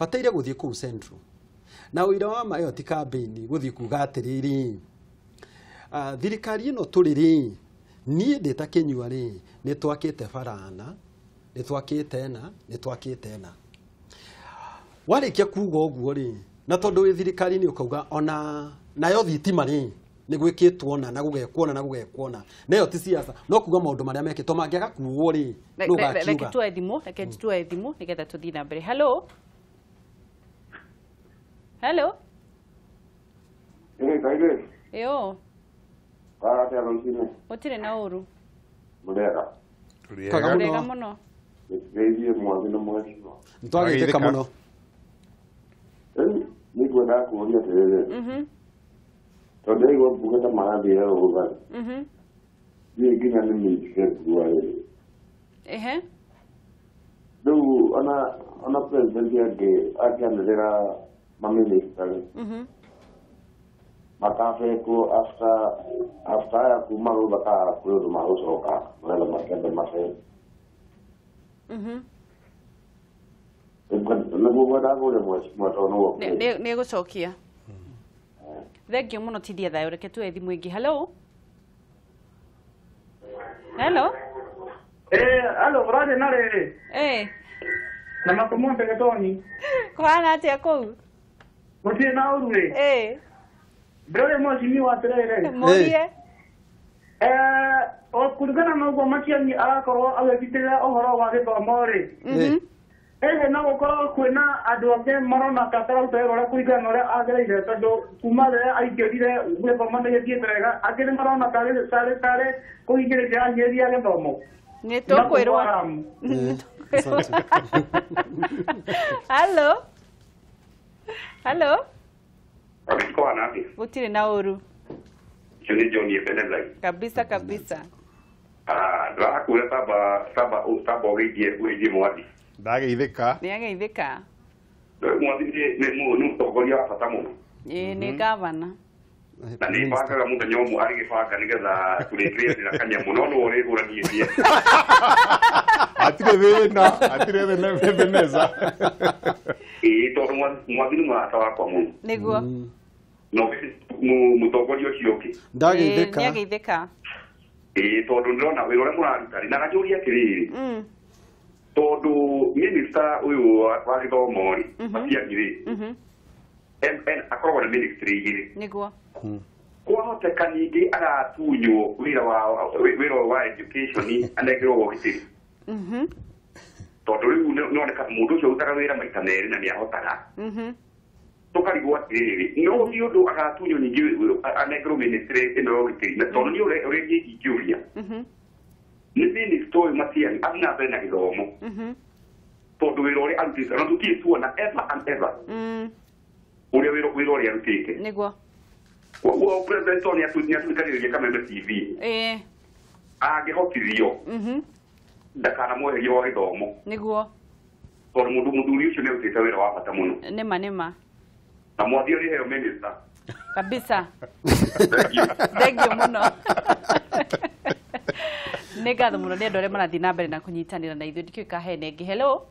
bataire gũthiĩ kũu central na ũira wa ma ĩyo ti campaign gũthiĩ kuga atĩrĩrĩ thirikari ĩno tũrĩ rĩ niĩ ndĩ ta Kĩnyua rĩ nĩ twakĩte barana nĩ twakĩte na warĩkia kuga ũguo rĩ na tondũ wĩ thirikari nĩ ũkauga ona nayo thitima rĩ nĩ gwĩkĩtwo na gũgekwo na nayo ti siasa no kuga maũndũ marĩa mekĩtwo mangĩaga kuo rĩ no gakiuga reke tuoe thimũ nĩgetha tũthiĩ na mbere hello kaire yo karate aronsine ũtirĩ na ũru mũrega tũrĩega mũno nĩithie mwathi na mweciwa nĩtwagĩtĩka mũno nĩ ngwenda kũũria atĩrĩrĩ tondũ igua mbugata marathire ũrugarĩ niĩ nginya nĩ mĩikire ngurua rĩrĩ rĩu ona president akĩanĩrĩra maminista rĩ makabekwo after aya kuma rĩu bakaga kũrĩ ũndũ magũcoka nĩgetha makĩambe macere nĩguo ngwenda kũũria mheshimiwa tondũ nĩ gũcokia thengiũ mũno tithia thayũ reke tuoe thimũ ĩngĩ hello alo brother na rĩrĩ na makomo tegetoni kũhana atĩa kũu mũtirĩ na ũru rĩ brother mheshimiwa atĩrĩrĩ mũrie kũringana na ũguo Matiang'i arakorwo agĩgitĩra ũhoro wa gĩthomo rĩ no gũkorwo kwĩna andũ angĩ marona kataruta wĩra ũrĩa kũringana na ũrĩa agĩrĩire tondũ kuma rĩrĩa aingĩrire gĩthomo nĩ gĩthiĩte wega angĩ nĩ marona tarĩ kũhingĩrĩria anyihĩria gĩthomo nĩ tũkwĩrwo hello gũtirĩ na ũru kabisa ndakũra tamba ũgĩithie mwathi ndageithĩka mwathi nĩ mũtongoria wa bata mũno nĩ gavana na nĩ bangaga mũthenya ũmwe arĩgĩbanga nĩgetha tũrĩkĩrĩe ndĩra kanyamũ no nĩ ũrĩgũranirie atirĩ thĩna Ebeneza tondũ mwathi nĩ mũrata wakwa mũno nĩguo no mũtongoria ũcio ũngĩ nĩageithĩka tondũ ndĩrona wĩra ũrĩa mũraruta rĩ na gajũria atĩrĩrĩ tondũ minista ũyũ wa gĩthomo rĩ Matiang'i rĩ akoragwo na ministry igĩrĩ nĩguo kwahoteka ningĩ agatunywo wĩra wa education anengerwo ũgitĩri tondũ rĩu nĩoneka mũndũ ũcio ũrutaga wĩra maita merĩ na nĩahotaga tũkarigwo atĩrĩrĩ no nĩ ũndũ agatunywo ningĩ anengerwo ministry ĩno ya ũgitĩri na tondũ nĩ ũrĩa ingĩũria nĩ minista ũyũ Matiang'i athiĩ na mbere na gĩthomo tondũ wĩra ũrĩa arutĩte na tũtirĩ tuona ever and ever ũrĩa wĩra ũrĩa arutĩte nĩguo koguo president nĩ atũthikagĩrĩria Kameme TV angĩhotithio ndakanamweherie wa gĩthomo nĩguo tondũ mũthuri ũcio nĩ arutĩte wĩra wa bata mũno nĩma Na mwathio ri heo minister. Kabisa. Thank you muno. Nĩngatho mũno nĩ andũ arĩa marathiĩ na mbere na kũnyitanĩra na ithuĩ ndikĩũka hene ĩngĩ. Hello.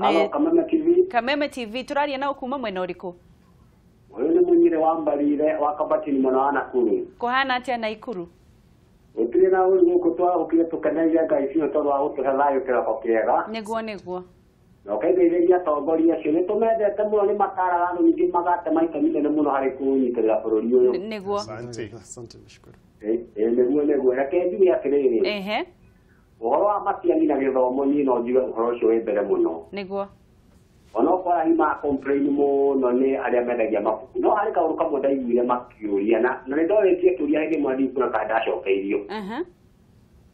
Hello, Kameme TV. Kameme TV tũraria na ũkuma mwena ũrĩkũ? Ũyũ nĩ Mũnyire wa Mbarire wa Kabatini mwena wa Nakuru. Kũhana atĩa Naikuru? Ũtirĩ na ũru gũkũ twaũkire tũkeneire Ngai biũ tondũ wa gũtũhe thayũ kĩroko kĩega. Nĩguo. Na ũkaigĩrĩria atongoria acio nĩ tũmendete mũno nĩ mataraga andũ ningĩ magate maita minene mũno harĩ kũnyitĩrĩra bũrũri ũyũ. Nĩguo. Asante mshukuru. Nĩguo reke njuge atĩrĩrĩ. Ehe. Ũhoro wa maciani na gĩthomo niĩ no njuge ũhoro ũcio wĩ mbere mũno. Nĩguo. Ona ũkora hima complain mũno nĩ arĩa mendagia mabuku no harĩ kaũndũ kamwe ndaiguire makĩũria na nĩndorĩtie kĩũria hĩndĩ ĩmwe ndikuna kana ndacokeirio.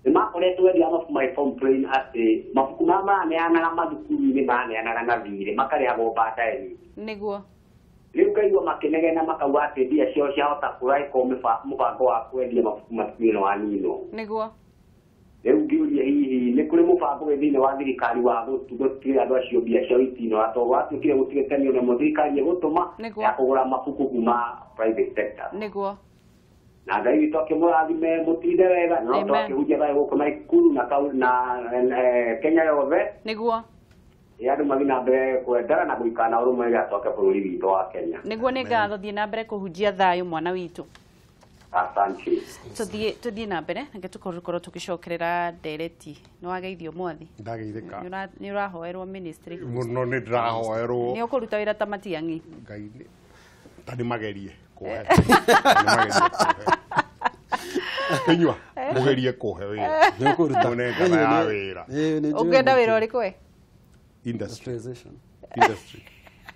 Nĩ makoretwo endia mabuku ma complain atĩ mabuku maya maneanaga mathukuru-inĩ maneanaga na thirĩ makarĩhagwo baadaye. Nĩguo. Rĩu ngaigua makĩnegena makauga atĩ mbia ciao ciahota kũraĩkwo mũbango wa kwendia mabuku matukũ-inĩ wa nino. Nĩguo. Rĩu ngĩũria hihi nĩ kũrĩ mũbango thĩinĩ wa thirikari wa gũtigĩra andũ acio mbia ciao itino tondũ watuĩkire gũtigĩtania namo thirikari ĩgũtũma ya kũgũra mabuku kuma private sector. Nĩguo. Na Ngai witũ akĩmũrathime mũtinde wega no twakĩhunjia thayũ gũkũ Naikuru na Kenya yothe. Nĩguo. Andũ mathiĩ na mbere kwendana na gũikara na ũrũmwe rĩrĩa tũake bũrũri witũ wa Kenya. Nĩguo nĩ ngatho thiĩ na mbere kũhunjia thayũ mwana witũ. Asante. Tũthiĩ na mbere nake tũkorwo tũgĩcokerera ndereti nĩ wageithio mwathi. Ndageithĩka. Nĩ ũrahoerwo ministry. Mũno nĩ ndĩrahoerwo. Nĩ ũkũruta wĩra ta Matiang'i. Ngai tani magerie kũhe. Kenyua mugerie kũhe wĩra. Nĩ ũkũruta. Mũnenga wĩra. Ũngĩenda wĩra ũrĩkũ we? Industry.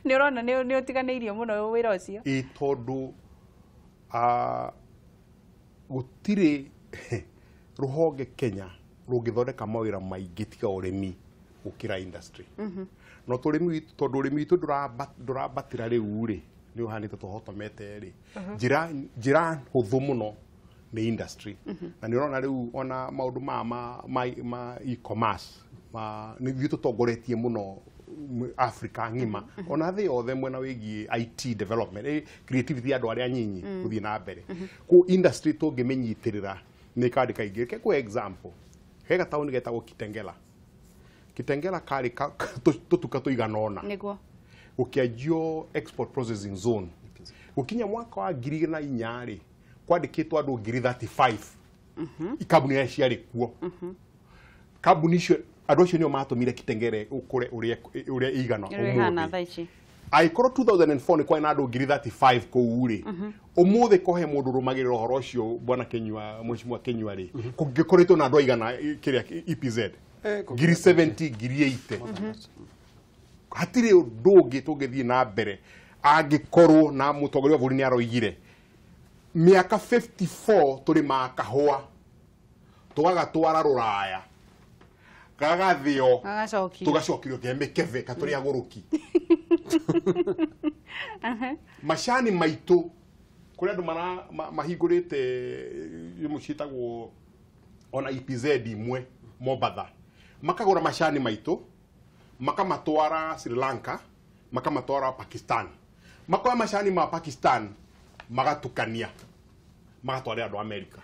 Nĩ ũrona nĩ ũtiganĩirio mũno wĩra ũcio. Tondũ gũtirĩ rũhonge Kenya rũngĩthondeka mawĩra maingĩ tiga ũrĩmi gũkĩra industry. No tondũ ũrĩmi witũ ndũrambatĩra rĩu rĩ nĩ ũhanĩte tũhotomete rĩ njĩra hũthũ mũno nĩ industry. Na nĩ ũrona rĩu ona maũndũ ma e-commerce nĩ ithuĩ tũtongoretie mũno Africa ng'ima ona thĩ yothe mwena wĩgiĩ IT development creativity andũ arĩa nyinyi gũthiĩ na mbere ku industry tũngĩmĩnyitĩrĩra nĩ kandi kaingĩ reke kwa example he gataũni getagwo Kitengela karĩ tũtuka tũigana ũna gũkĩanjio export processing zone gũkinya mwaka wa 2004 rĩ kwandĩkĩtwo andũ 35 ikambuni iria ciarĩ kuo kambuni icio andũ acio nĩo matũmire Kitengela ũkũre ũrĩa igana aikorwo 2004 nĩ kwarĩ na andũ 35 kũu rĩ ũmũthĩ kohe mũndũ rũmagĩrĩra ũhoro ũcio bwana Kenyua mheshimiwa Kenyua rĩ kũngĩkoretwo na andũ aigana kĩrĩa EPZ 70 80 hatirĩ ũndũ ũngĩ tũngĩthiĩ na mbere angĩkorwo na mũtongoria wa bũrũri nĩ aroigire mĩaka 54 tũrĩ makahũa tũgagatwara rũraya gagathio tugacokirio kemekeve katũrĩ agũrũki macani maitũ kũrĩ andũ mahingũrĩte mũcitagwo ona EPZ imwe Mombatha makagũra macani maitũ makamatwara Sri Lanka makamatwara Pakistan makoya macani ma Pakistan magatukania magatwara andũ America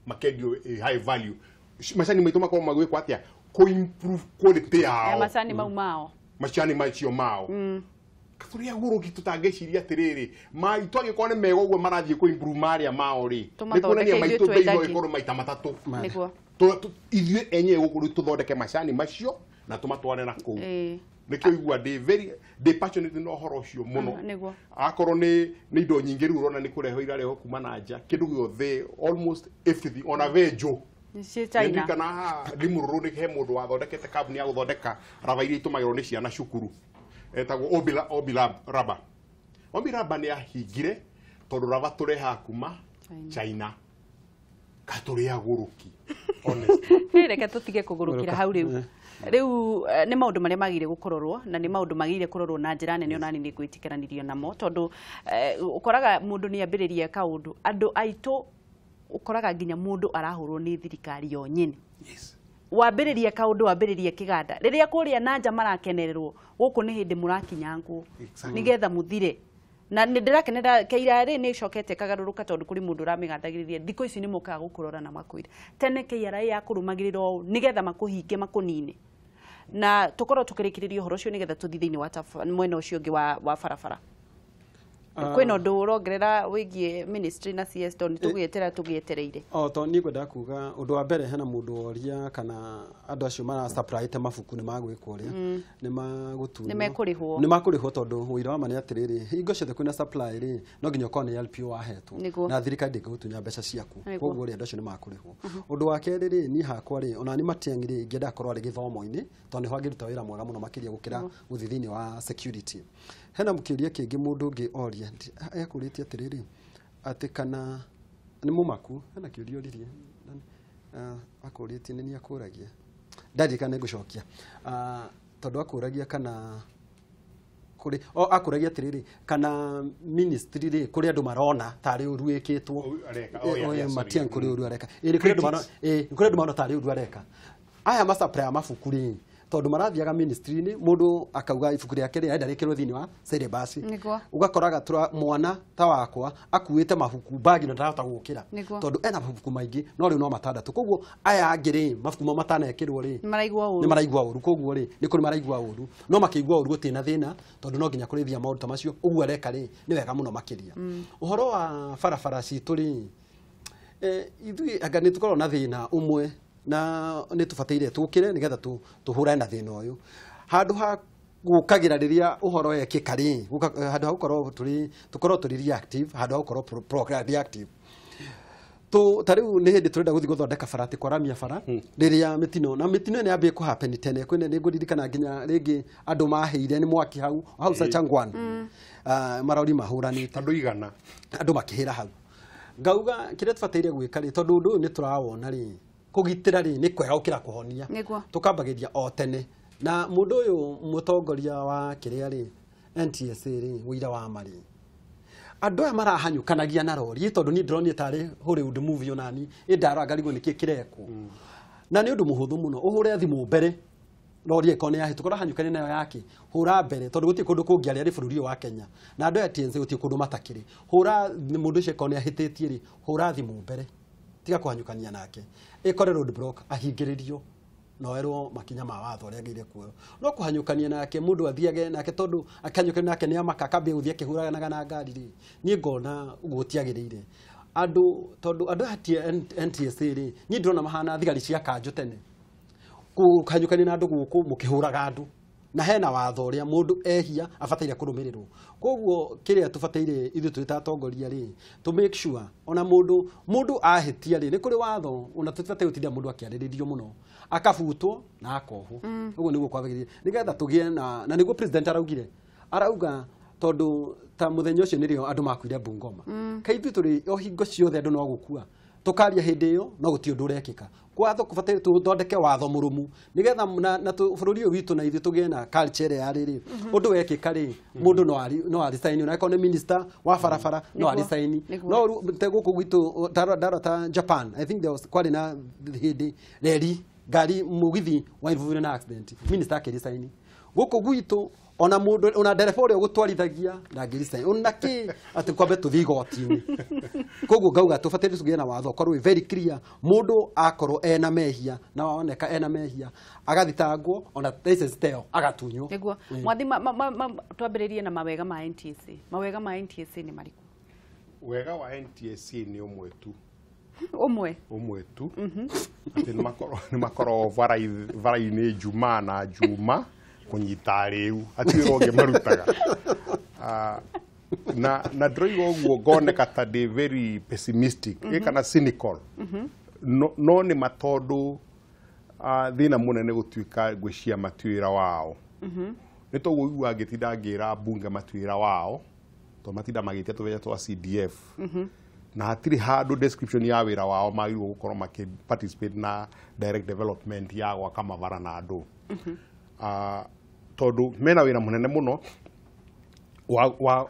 makendio high value macani maitũ makorwo magwĩkwo atĩa ko improve quality yao macani mau mao macani macio mao katũrĩ agũrũki tũtangĩciria atĩrĩrĩ maitũ angĩkorwo nĩ mega ũguo marathiĩ ko improve marĩa mao rĩ nĩ kuonania maitũ bei no ĩkorwo maita matatũ ithuĩ enye gũkũ tũthondeke macani macio na tũmatware na kũu nĩkĩo igua ndĩ passionate na ũhoro ũcio mũno akorwo nĩ indo nyingĩ rĩu ũrona nĩ kũreho irareho kuma na nja kĩndũ gĩothe almost everything ona venjo kana ndimũrũrũ nĩ he mũndũ wathondekete kambuni ya gũthondeka raba iria itũmagĩrwo nĩ ciana cukuru etagwo Raba nĩ ahingire tondũ raba tũrehaga kuma China katũrĩ agũrũki reke tũtige kũgũrũkĩra hau rĩu nĩ maũndũ marĩa magĩrĩire gũkororwo na nĩ maũndũ magĩrĩire kũrorwo na njĩra nene ona nĩ gwĩtĩkĩranĩrio namo tondũ ũkoraga mũndũ nĩ ambĩrĩria kaũndũ andũ aitũ ũkoraga nginya mũndũ arahũrwo nĩ thirikari yo nyene wambĩrĩria kaũndũ wambĩrĩria kĩganda rĩrĩa kũrĩa nanja marakenererwo gũkũ nĩ hĩndĩ mũrakinya ngũ nĩgetha mũthire na ndĩrakenera Keira nĩ icokete kagarũrũka tondũ kũrĩ mũndũ ũramĩgandagĩrĩria thikũ ici nĩ mokaga gũkũrora na makwĩra tene Keira yakũrũmagĩrĩra ũũ nĩgetha makũhinge makũnine na tũkorwo tũkĩrĩkĩrĩria ũhoro ũcio nĩgetha tũthiĩ thĩinĩ wa mwena ũcio ũngĩ wa barabara kwĩna ũndũ ũrongerera wĩgiĩ ministry na CS tondũ tũgĩetereire to niĩ ngwenda kuga ũndũ wa mbere hena mũndũ woria kana andũ acio mara supplyte mabuku nĩ magwĩkwo ũrĩa nĩ makũrĩhwo tondũ wĩra wa mane atĩrĩrĩ hingo ciothe kwĩna supply rĩ no nginya ũkorwo nĩ LPO wahetwo na thirikari ndĩngĩgũtunya mbeca ciaku koguo rĩ andũ acio nĩ makũrĩhwo ũndũ wa kerĩ rĩ niĩ hakwa rĩ ona nĩ Matiang'i rĩ ingĩenda akorwo arĩ gĩthomo-inĩ tondũ nĩ hangĩruta wĩra mwega mũno makĩria gũkĩra gũthiĩ thĩinĩ wa security hena mũkĩria kĩngĩ mũndũ ũngĩ oria ekũrĩtie atĩrĩrĩ atĩ kana nĩ mũmaku hena kĩũria oririe akũrĩtie nĩ niĩ akũragia ndarikana ngũcokia tondũ akũragia kana kũrĩ akũragia atĩrĩrĩ kana ministry rĩ kũrĩ andũ marona tarĩ ũru wĩkĩtwo Matiang'i kũrĩ ũru areka kũrĩ andũ marona tarĩ ũru areka aya macapra mabuku rĩ tondũ marathiaga ministry-inĩ mũndũ akauga ibuku rĩake rĩ enda rĩkĩrwo thĩinĩ wa syllabus ugakoraga mwana ta wakwa akuĩte mabuku bagi na ndarahota gũkĩra tondũ ena mabuku maingĩ no rĩu no matandatũ koguo aya angĩ rĩ mabuku matanekĩrwo rĩ nĩ maraigua ũru koguo rĩ nĩ kũrĩ maraigua ũru no makĩigua ũru gũtĩ na thĩna tondũ no nginya kũrĩthia maũndũ ta macio ũguo areka rĩ nĩ wega mũno makĩria ũhoro wa barabara citũ rĩ ithuĩ anga nĩ tũkorwo na thĩna ũmwe na nĩ tũbataire tũkĩre nĩgetha tũhũrane na thĩna ũyũ handũ ha gũkagĩra rĩrĩa ũhoro wekĩka rĩ handũ ha gũkorwo tũkorwo tũrĩ reactive handũ ha gũkorwo proactive ta rĩu nĩ hĩndĩ tũrenda gũthiĩ gũthondeka bara atĩ kwaramia bara rĩrĩa mĩtino nĩ yambĩrĩirie kũhappen tene kwĩna nĩ ngũririkana nginya rĩngĩ andũ mahĩire nĩ mwaki hau Sachangwan marori mahũranĩte andũ makĩhĩra hau ngauga kĩrĩa tũbataire gwĩka rĩ tondũ ũndũ ũyũ nĩ tũrawona rĩ kũgitĩra rĩ nĩ kwega gũkĩra kũhonia tũkambagĩria o tene na mũndũ ũyũ mũtongoria wa kĩrĩa rĩ NTSA rĩ wĩira wa marĩ andũ aya marahanyũkanagia na rori tondũ niĩ ndĩronire tarĩ Hollywood movie onani ndarangarigo nĩkĩ kĩrekwo na nĩ ũndũ mũhũthũ mũno ũhũre thimũ mbere rori ĩko nĩ yahĩtũka hanyũkanie nayo yake hũra mbere tondũ gũtirĩ kũndũ kũngĩ arĩa rĩ bũrũri wa Kenya na andũ aya TNC gũtirĩ kũndũ matakĩrĩ hũra mũndũ ũcio ĩko nĩ yahĩtĩtie rĩ hũra thimũ mbere tiga kũhanyũkania nake ĩkore road block ahingĩrĩrio no erwo makinya ma watho ũrĩa agĩrĩire kuoyo no kũhanyũkania nake mũndũ athiage nake tondũ akanyũkania nake nĩ amakakambia gũthiĩ akĩhũranaga na ngari rĩ niĩ ngona gũtiagĩrĩire andũ tondũ andũ hatia NTSA rĩ niĩ ndĩrona mahana thigari cia kanjũ tene kũhanyũkania na andũ gũkũ mũkĩhũraga andũ na hena watho ũrĩa mũndũ ehia abataire kũrũmĩrĩrwo koguo kĩrĩa tũbataire ithuĩ tũrĩ ta atongoria rĩ to make sure ona mũndũ ahĩtia rĩ nĩ kũrĩ watho ona tũbataire gũtinda mũndũ akĩarĩrĩrio mũno akabutwo na akohwo ũguo nĩguo kwagĩrĩire nĩgetha tũgĩe na nĩguo president arauga tondũ ta mũthenya ũcio nĩrĩo andũ makuire Bungoma kaithuĩ tũrĩ o hingo ciothe andũ no gũkua tukaria hĩndĩ ĩyo no gũtirĩ ũndũ ũrekĩka kwatho kũbataire tũthondeke watho mũrũmu nĩgetha na bũrũri ũyũ witũ na ithuĩ tũgĩe na culture ya rĩrĩ ũndũ wekĩka rĩ mũndũ no arisaini ona akorwo nĩ minister wa barabara no arisaini no gũkũ gwitũ ta Japan I think there was kwari na hĩndĩ reri ngari mũgithi wa involved na accident minister akĩrisaini gũkũ gwitũ ona mũndũ ona ndereba ũrĩa ũgũtwarithagia na ngirisaini ona kĩ atĩ kwambe tũthiĩ igoti-inĩ koguo ngauga tũbataire tũgĩe na watho korwo very clear mũndũ akorwo ena mehia na waoneka ena mehia agathitangwo ona license teo agatunywo nĩguo mwathi twambĩrĩrie na mawega ma NTSA mawega ma NTSA nĩ marĩkũ wega wa NTSA nĩ ũmwe tu ũmwe tu atĩ nĩ makorwo bara-inĩ Jumaa na Juma kunyita rĩu atĩrwo ũngĩ marutaga na ndĩroiga ũguo ngoneka ta ndĩ very pessimistic kana cynical no nĩ matondũ thĩna mũnene gũtuĩka ngwĩcia matuĩra wao nĩ tũgũigua ngĩtinda ngĩra mbunge matuĩra wao to matinda magĩtia tũbeca twa CDF na hatirĩ handũ description ya wĩra wao magĩrĩirwo gũkorwo makĩ participate na direct development ya gwaka mabara na andũ tondũ mena wĩra mũnene mũno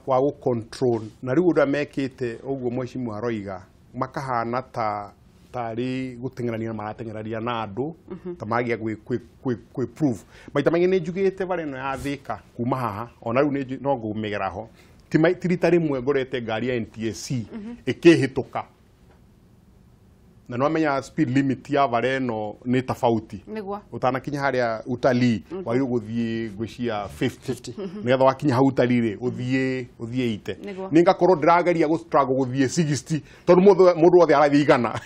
wa gũ control na rĩu ũrĩa mekĩte ũguo mheshimiwa aroiga makahana ta tari gutengerania maratengerania na andu ta magia gwi proof maita maingi ni njugite bare no ya thika kuma haha ona riu ni no ngumigera ho tirita rimwe ngorete ngari ya NTSC ikihituka na no menya speed limit ya bare no ni tofauti utanakinya haria utalii wairu guthie gwishia 50 nigetha wakinya hau utalii ri uthie ite ninga korwo ndirageria gu struggle guthie 60 tondu mundu othe arathie igana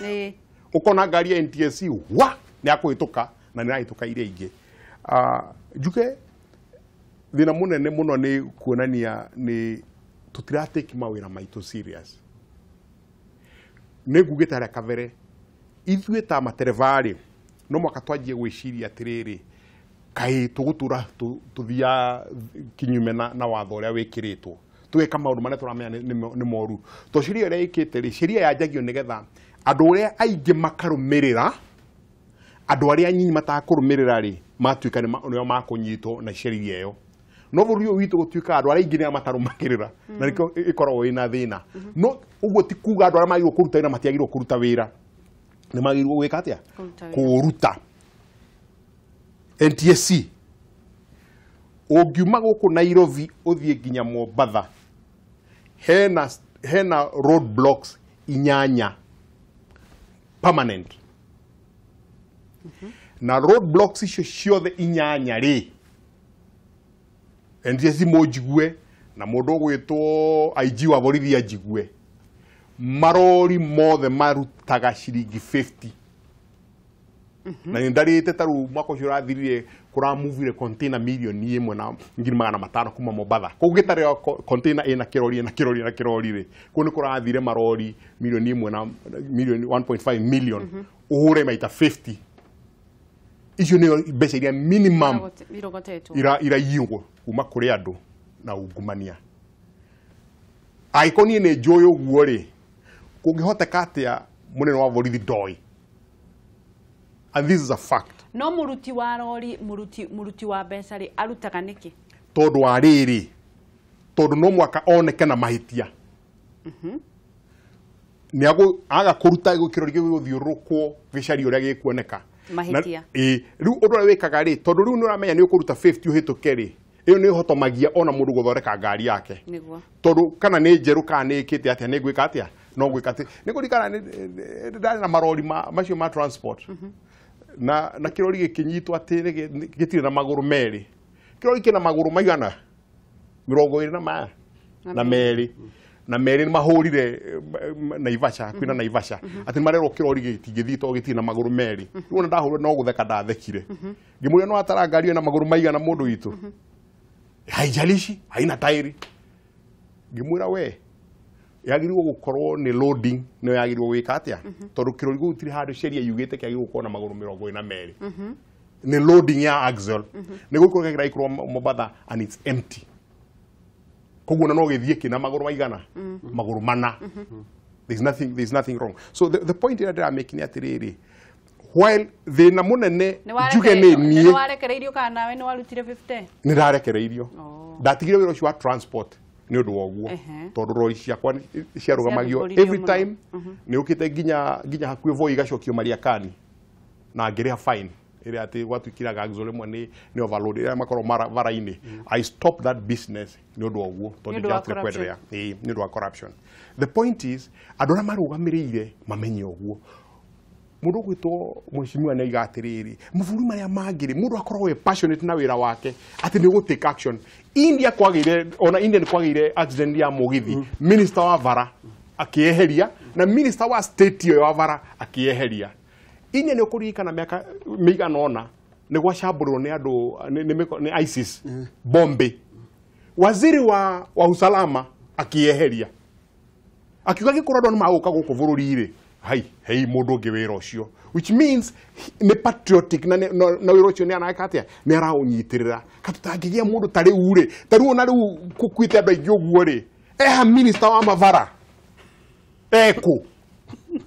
ukona ngari ya NTSC wa ni akuhituka na ni rahituka ire ingi njuke thina munene muno ni kuonania ni tutirateki mawira maitu serious ni ngugite haria kabere ithuĩ ta materevare no mwaka twanjie gwĩciria atĩrĩrĩ kaĩ tũgũtũra tũthia kinyume na watho ũrĩa wĩkĩrĩtwo tũgeka maũndũ marĩa tũramenya nĩ moru to sheria ĩrĩa ĩkĩte rĩ sheria yanjagio nĩgetha andũ ũrĩa aingĩ makarũmĩrĩra andũ arĩa anyinyi matakũrũmĩrĩra rĩ matuĩka nĩo makũnyitwo na sheria ĩyo no bũrũri ũyũ witũ gũtuĩka andũ arĩa aingĩ nĩo matarũmagĩrĩra na nĩkĩo ĩkoragwo ĩna thĩna no ũguo ti kuga andũ arĩa magĩrĩirwo kũruta wĩra matiagĩrĩirwo kũruta wĩra ni magirwo gwika atia kuruta NTSC ungiuma guku Nairobi uthie nginya Mombasa hena road blocks inyanya permanent na road blocks icio ciothe inyanya ri NTSC mojigue na mundu gwitwo IG wa borithi ajigue marori mothe marutaga ciringi 50 na ndarite taru mwako curathirire kuramuvire container milioni 1.5 kuma Mombasa kugitare container ina kirori ri kuni kurathire marori milioni 1.5 million uhure maita 50 icio ni mbeca iria minimum ira yingo kuma kuri andu na ungumania aikoni ne joyo guore kungihoteka atia munene wa borithi doi and this is a fact no muruti wa rori muruti wa mbeca ri arutaga niki tondu wa riri tondu no mwaka oneke na mahitia ni aga kuruta kirori guthiurukwo gicari uria gikuoneka mahitia riu undu uria wikaga ri tondu riu nuramenya ni ukuruta 50 uhituke ri iyo ni hotomagia ona mundu guthoreka ngari yake niguo tondu kana ni njeru kana ni ikite atia ni gwika atia no gwika atia ni kurikana ndari na marori macio ma transport na kirori gikinyitwo ati gitire na maguru meri kirori kina maguru maigana 20 na meri na meri ni mahurire Naivasha kwina Naivasha ati marero kirori gitigithito gitire na maguru meri riu ndahurwo no gutheka ndathekire ngimuria no atara ngari na maguru maigana mundu witu haijalishi haina tairi ngimwira we yagirwo gukorwo ni loading no yagirwo gwika atia tondu kirori gutiri handu sheria yugite kiagirwo gukona maguru 22 ni loading ya axle ni gukorwo kigira ikorwo Mombasa and it's empty koguo no githie kina maguru maigana maguru mana there's nothing wrong so the point that I'm making atiriri while thina munene juge ni nie ni warekereirio kana nawe ni warutire 50 ni ndarekereirio ndatigire wira ucio wa transport ni undu woguo tondu rori ciakwa ciarugamagiyo every time ni ukite ginya hakuye voi gacokio maria kani na ngiria fine ire ati watukiraga axole mwe ni overload ire makoro vara-ini I stop that business ni undu woguo tondu jatre kwenderea ni undu wa corruption the point is andora marugamirire mamenye oguo mundu gwitwo mheshimiwa na igatiriri muvuri maria mangiri mundu akorwo passionate na wira wake ati ni go take action India kwagire ona India ni kwagire accident ya mugithi minister wa vara akieheria na minister wa state yo wa vara akieheria India ni ukurikana miaka migana ona ni gwacambũrwo ni andu ni ISIS bombe waziri wa usalama akieheria akiuga gikurado ni maguka guku bururi-ri hei mundu ngi wira ucio which means ni patriotic na wira ucio ni anaka atia ni araunyitirira katutangigia mundu tari ure tari ona riu kukwite andu aingi uguo ri eha minister wa mavara eko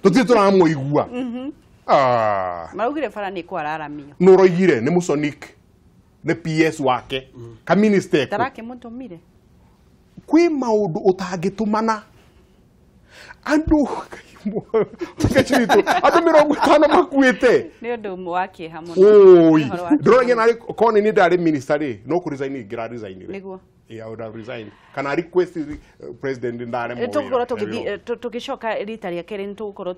tutire turamuigua marugire bara ni kwararamio nuroigire ni musonic ni PS wake ka minister eko tarake mutumire kwi maundu utangitumana andu andu 50 makuite nä å ndå å mwe wa kä ha må oi ndorage na kone ni ndari minister ri no ku resign gira resign ri niguo I would have resigned. Kana request president ndare mo tukorwo tugicoka rita ria keri ni tukorwo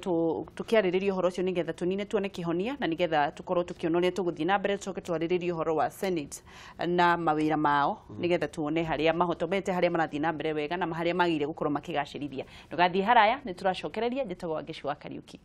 tukiaririria uhoro ucio nigetha tunine tuone kihonia na nigetha tukorwo tukionoria tuguthii na mbere tucoke twariririe uhoro wa Senate na mawira mao nigetha tuone haria mahotomete haria marathii na mbere wega na haria magire gukorwo makigacirithia ndugathii haraya ni turacokereria njitagwo Wangicu wa Kariuki.